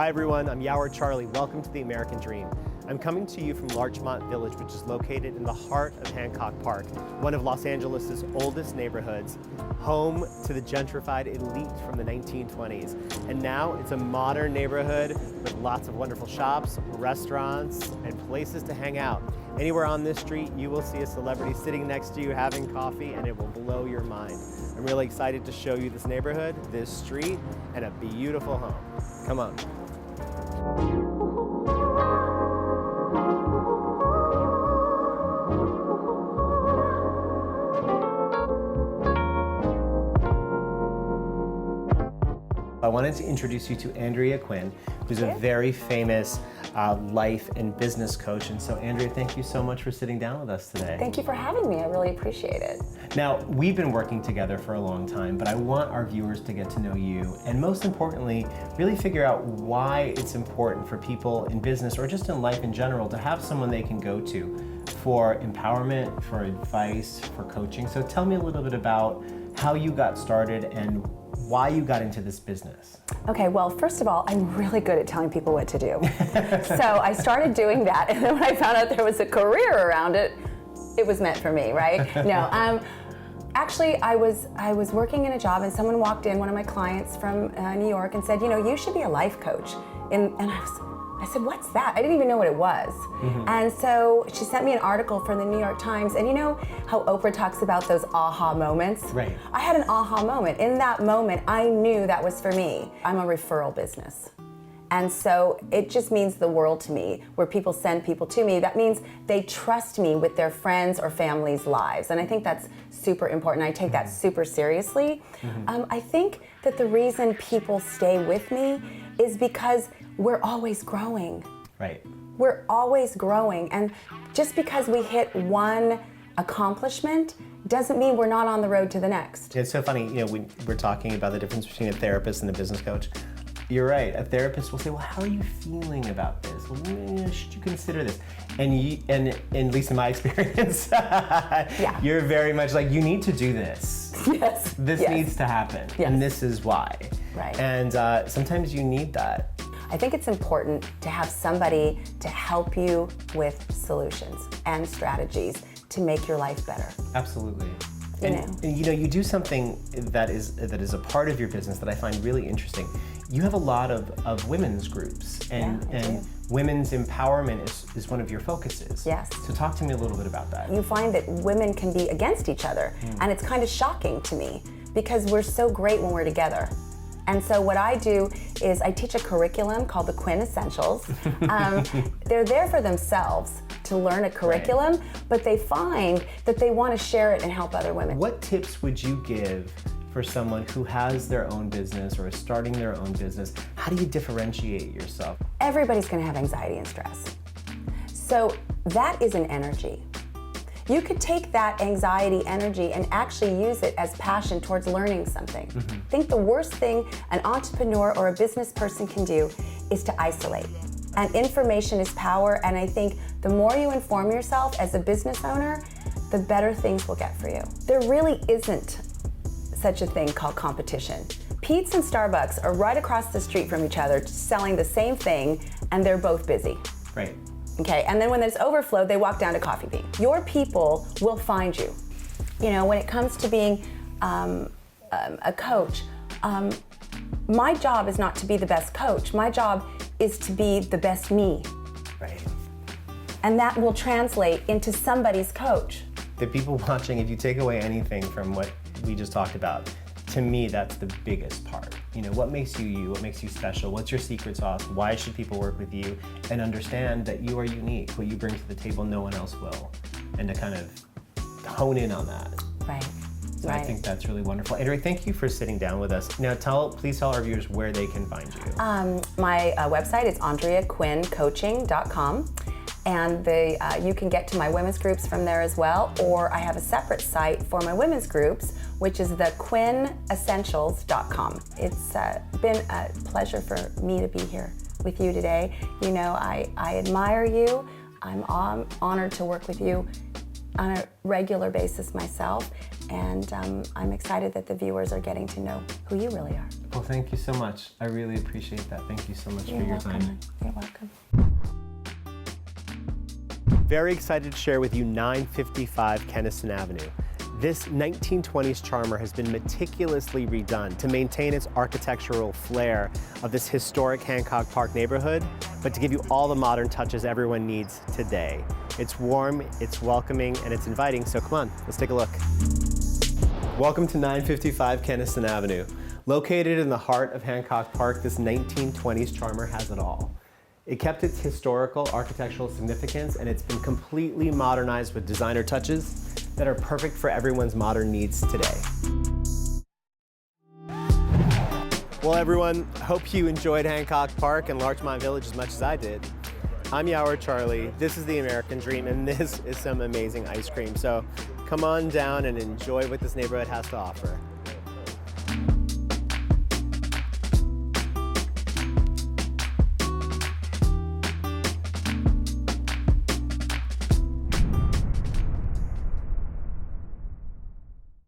Hi everyone, I'm Yawar Charlie. Welcome to the American Dream. I'm coming to you from Larchmont Village, which is located in the heart of Hancock Park, one of Los Angeles' oldest neighborhoods, home to the gentrified elite from the 1920s. And now it's a modern neighborhood with lots of wonderful shops, restaurants, and places to hang out. Anywhere on this street, you will see a celebrity sitting next to you having coffee, and it will blow your mind. I'm really excited to show you this neighborhood, this street, and a beautiful home. Come on. I wanted to introduce you to Andrea Quinn, who's a very famous life and business coach. And so, Andrea, thank you so much for sitting down with us today. Thank you for having me. I really appreciate it. Now, we've been working together for a long time, but I want our viewers to get to know you, and most importantly, really figure out why it's important for people in business or just in life in general to have someone they can go to for empowerment, for advice, for coaching. So tell me a little bit about how you got started and why you got into this business. Okay, well, first of all, I'm really good at telling people what to do. So I started doing that, and then when I found out there was a career around it, it was meant for me, right? No, actually, I was working in a job, and someone walked in, one of my clients from New York, and said, you know, you should be a life coach. And I said, what's that? I didn't even know what it was. Mm-hmm. And so she sent me an article from the New York Times, and you know how Oprah talks about those aha moments? Right. I had an aha moment. In that moment, I knew that was for me. I'm a referral business. And so it just means the world to me, where people send people to me. That means they trust me with their friends' or family's lives. And I think that's super important. I take that super seriously. Mm-hmm. I think that the reason people stay with me is because we're always growing. Right. We're always growing. And just because we hit one accomplishment doesn't mean we're not on the road to the next. It's so funny, you know, we're talking about the difference between a therapist and a business coach. You're right. A therapist will say, well, how are you feeling about this? Well, should you consider this? And at least in my experience, you're very much like, you need to do this. Yes. This needs to happen. Yes. And this is why. Right. And sometimes you need that. I think it's important to have somebody to help you with solutions and strategies to make your life better. Absolutely. And you know, you do something that is a part of your business that I find really interesting. You have a lot of women's groups, and women's empowerment is one of your focuses. Yes. So talk to me a little bit about that. You find that women can be against each other, and it's kind of shocking to me because we're so great when we're together. And so what I do is I teach a curriculum called the Quinn Essentials. They're there for themselves to learn a curriculum, but they find that they want to share it and help other women. What tips would you give for someone who has their own business or is starting their own business? How do you differentiate yourself? Everybody's going to have anxiety and stress. So that is an energy. You could take that anxiety energy and actually use it as passion towards learning something. Mm-hmm. I think the worst thing an entrepreneur or a business person can do is to isolate. And information is power, and I think the more you inform yourself as a business owner, the better things will get for you. There really isn't such a thing called competition. Pete's and Starbucks are right across the street from each other selling the same thing, and they're both busy. Right. Okay, and then when there's overflow, they walk down to Coffee Bean. Your people will find you. You know, when it comes to being a coach, my job is not to be the best coach. My job is to be the best me. Right. And that will translate into somebody's coach. The people watching, if you take away anything from what we just talked about, to me, that's the biggest part. You know, what makes you you? What makes you special? What's your secret sauce? Why should people work with you? And understand that you are unique. What you bring to the table, no one else will. And to kind of hone in on that. Right. So I think that's really wonderful. Andrea, thank you for sitting down with us. Now, please tell our viewers where they can find you. My website is AndreaQuinnCoaching.com. And you can get to my women's groups from there as well, or I have a separate site for my women's groups, which is the QuinnEssentials.com. It's been a pleasure for me to be here with you today. You know, I admire you. I'm honored to work with you on a regular basis myself, and I'm excited that the viewers are getting to know who you really are. Well, thank you so much. I really appreciate that. Thank you so much for your time. You're welcome. Very excited to share with you 955 Kenniston Avenue. This 1920s charmer has been meticulously redone to maintain its architectural flair of this historic Hancock Park neighborhood, but to give you all the modern touches everyone needs today. It's warm, it's welcoming, and it's inviting, so come on, let's take a look. Welcome to 955 Kenniston Avenue. Located in the heart of Hancock Park, this 1920s charmer has it all. It kept its historical architectural significance, and it's been completely modernized with designer touches that are perfect for everyone's modern needs today. Well, everyone, hope you enjoyed Hancock Park and Larchmont Village as much as I did. I'm Yawar Charlie, this is the American Dream, and this is some amazing ice cream. So come on down and enjoy what this neighborhood has to offer.